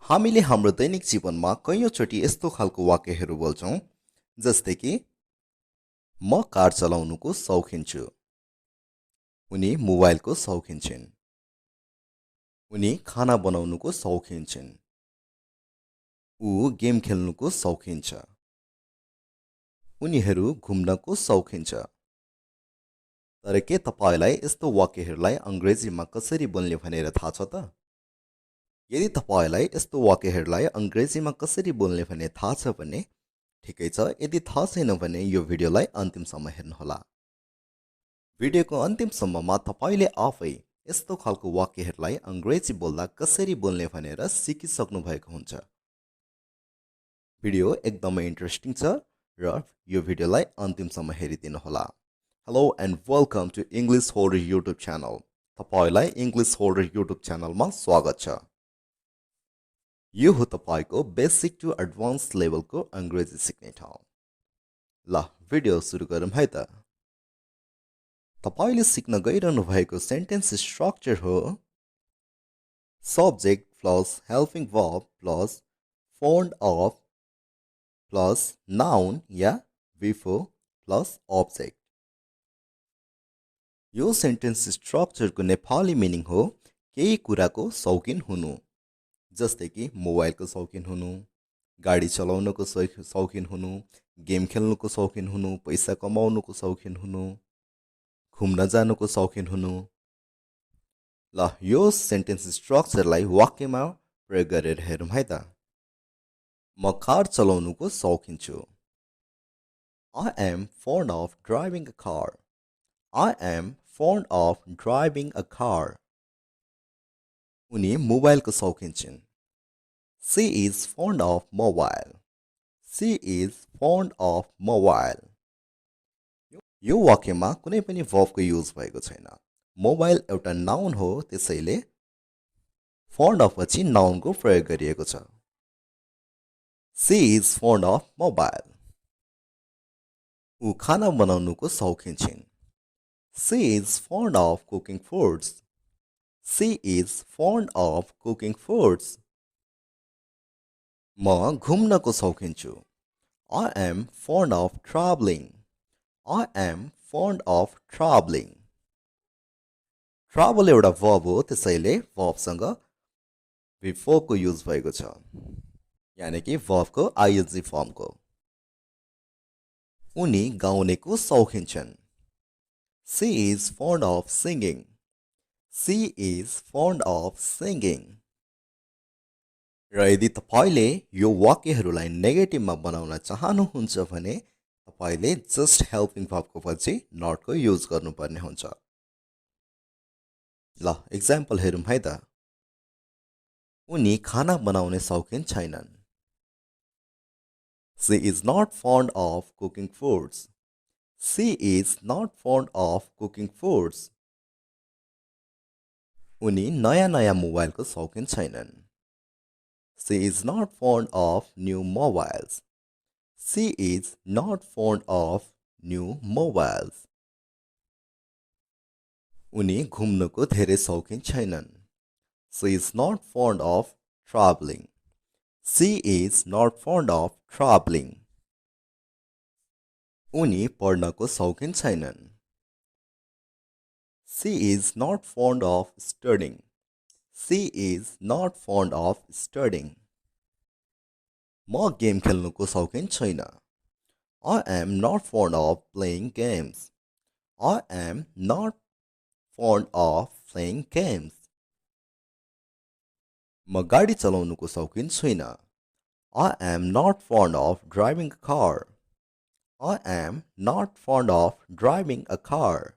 हामीले हाम्रो दैनिक जीवनमा कैयौँचोटि यस्तो खालको वाक्यहरू बोल्छौँ जस्तै कि म कार चलाउनुको शौखिन छु। उनी मोबाइलको शौखिन छिन्। उनी खाना बनाउनुको शौखिन छिन्। ऊ गेम खेल्नुको शौखिन छ। उनीहरू घुम्नको शौखिन छ। तर के तपाईलाई यस्तो वाक्यहरूलाई अङ्ग्रेजीमा कसरी बोल्ने भनेर थाहा छ त? यदि तपाईलाई यस्तो वाक्यहरूलाई अङ्ग्रेजीमा कसरी बोल्ने भन्ने थाहा छ भने ठिकै छ, यदि थाहा छैन भने यो भिडियोलाई अन्तिमसम्म हेर्नुहोला। भिडियोको अन्तिमसम्ममा तपाईले आफै यस्तो खालको वाक्यहरूलाई अङ्ग्रेजी बोल्दा कसरी बोल्ने भनेर सिकिसक्नु भएको हुन्छ। भिडियो एकदमै इन्ट्रेस्टिङ छ र यो भिडियोलाई अन्तिमसम्म हेरिदिनुहोला। Hello and welcome to English Holder YouTube channel. तपाईलाई इङ्ग्लिस होल्डर युट्युब च्यानलमा स्वागत छ। यो हो तपाईको बेसिक टु एडभान्स लेभलको अङ्ग्रेजी सिक्ने ठाउँ। ल भिडियो सुरु गरौँ है त। तपाईले सिक्न गइरहनु भएको सेन्टेन्स स्ट्रक्चर हो subject plus helping verb plus found of plus noun yeah before plus object. यो सेन्टेन्स स्ट्रक्चरको नेपाली मिनिङ हो केही कुराको शौकिन हुनु। जस्तै कि मोबाइलको शौकिन हुनु, गाडी चलाउनुको शौकिन हुनु, गेम खेल्नुको शौकिन हुनु, पैसा कमाउनुको शौकिन हुनु, घुम्न जानुको शौकिन हुनु। ल यो सेन्टेन्स स्ट्रक्चरलाई वाक्यमा प्रयोग गरेर हेरौँ है त। म कार चलाउनुको शौकिन छु। I am fond of driving a car. I am fond of driving a car. उनी मोबाइलको शौकिन छिन्। She is fond of mobile. She is fond of mobile. यो वाक्यमा कुनै पनि verb को युज भएको छैन। मोबाइल एउटा नाउन हो, त्यसैले fond of पछि noun को प्रयोग गरिएको छ। She is fond of mobile. ऊ खाना बनाउनुको शौकिन छिन्। She is fond of cooking foods. She is fond of cooking foods. म घुम्नको शौकिन छु। I am fond of traveling. I am fond of traveling. Travel एउटा verb हो, त्यसैले verb सँग before को युज भएको छ, यानी कि verb को ing फर्म को। उनी गाउनेको शौकिन छन्। She is fond of singing. She is fond of singing. र यदि तपाईले यो वाक्यहरूलाई नेगेटिभमा बनाउन चाहनुहुन्छ भने तपाईले जस्ट हेल्पिङ वर्बको पछि नट को युज गर्नुपर्ने हुन्छ। ल एक्जाम्पल हेरौँ है त। उनी खाना बनाउने शौकिन छैनन्। She is not fond of cooking foods. She is not fond of cooking foods. उनी नयाँ नयाँ मोबाइलको शौकिन छैनन्। She is not fond of new mobiles. She is not fond of new mobiles. उनी घुम्नको धेरै शौकिन छैनन्। She is not fond of traveling. She is not fond of traveling. उनी पढ्नको शौकिन छैनन्। She is not fond of studying. She is not fond of studying. म game खेल्नुको शौकिन छैन। I am not fond of playing games. I am not fond of playing games. म गाडी चलाउनुको शौकिन छुइन। I am not fond of driving a car. I am not fond of driving a car.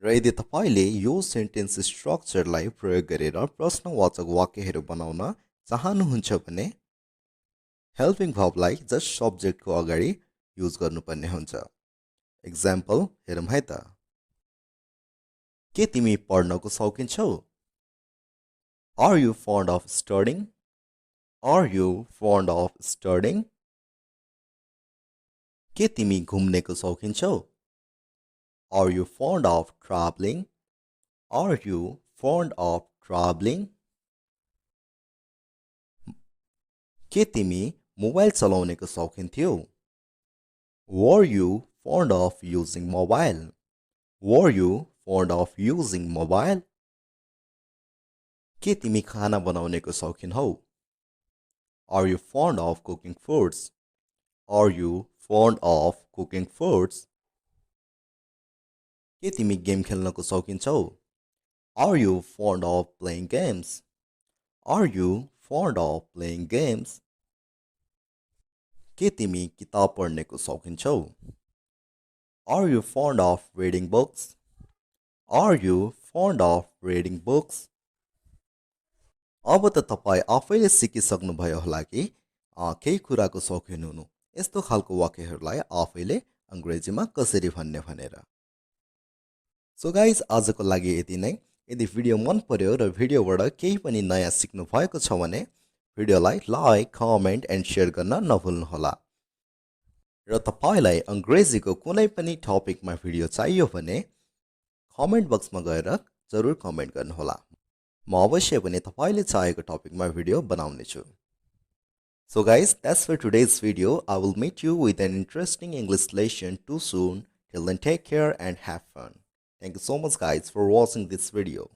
र यदि तपाईले यो सेन्टेन्स स्ट्रक्चरलाई प्रयोग गरेर प्रश्नवाचक वाक्यहरू बनाउन चाहनुहुन्छ भने हेल्पिङ वर्बलाई जस्ट सब्जेक्टको अगाडि युज गर्नुपर्ने हुन्छ। एक्जाम्पल हेरौँ है त। के तिमी पढ्नको शौकिन छौ? Are you fond of studying? Are you fond of studying? के तिमी घुम्नेको शौकिन छौ? Are you fond of traveling? Are you fond of traveling? के तिमी मोबाइल चलाउनेको शौकीन थियौ? Were you fond of using mobile? Were you fond of using mobile? के तिमी खाना बनाउनेको शौकीन हौ? Are you fond of cooking foods? Are you fond of cooking foods? के तिमी गेम खेल्नको शौकीन छौ? Are you fond of playing games? Are you fond of playing games? के तिमी किताब पढ्नेको शौकीन छौ? Are you fond of reading books? Are you fond of reading books? अब त तपाईँ आफैले सिकिसक्नुभयो होला कि केही कुराको शौकीन हुनु यस्तो खालको वाक्यहरूलाई आफैले अङ्ग्रेजीमा कसरी भन्ने भनेर। सो गाइज आजको लागि यति नै। यदि भिडियो मन पर्यो र भिडियोबाट केही पनि नयाँ सिक्नु भएको छ भने भिडियोलाई लाइक, कमेन्ट एन्ड सेयर गर्न नभुल्नुहोला। र तपाईलाई अङ्ग्रेजीको कुनै पनि टपिकमा भिडियो चाहियो भने कमेन्ट बक्समा गएर जरुर कमेन्ट गर्नुहोला। म अवश्य पनि तपाईले चाहेको टपिकमा भिडियो बनाउने छु। So guys, that's for today's video. I will meet you with an interesting English lesson too soon. Till then, take care and have fun. Thank you so much guys for watching this video.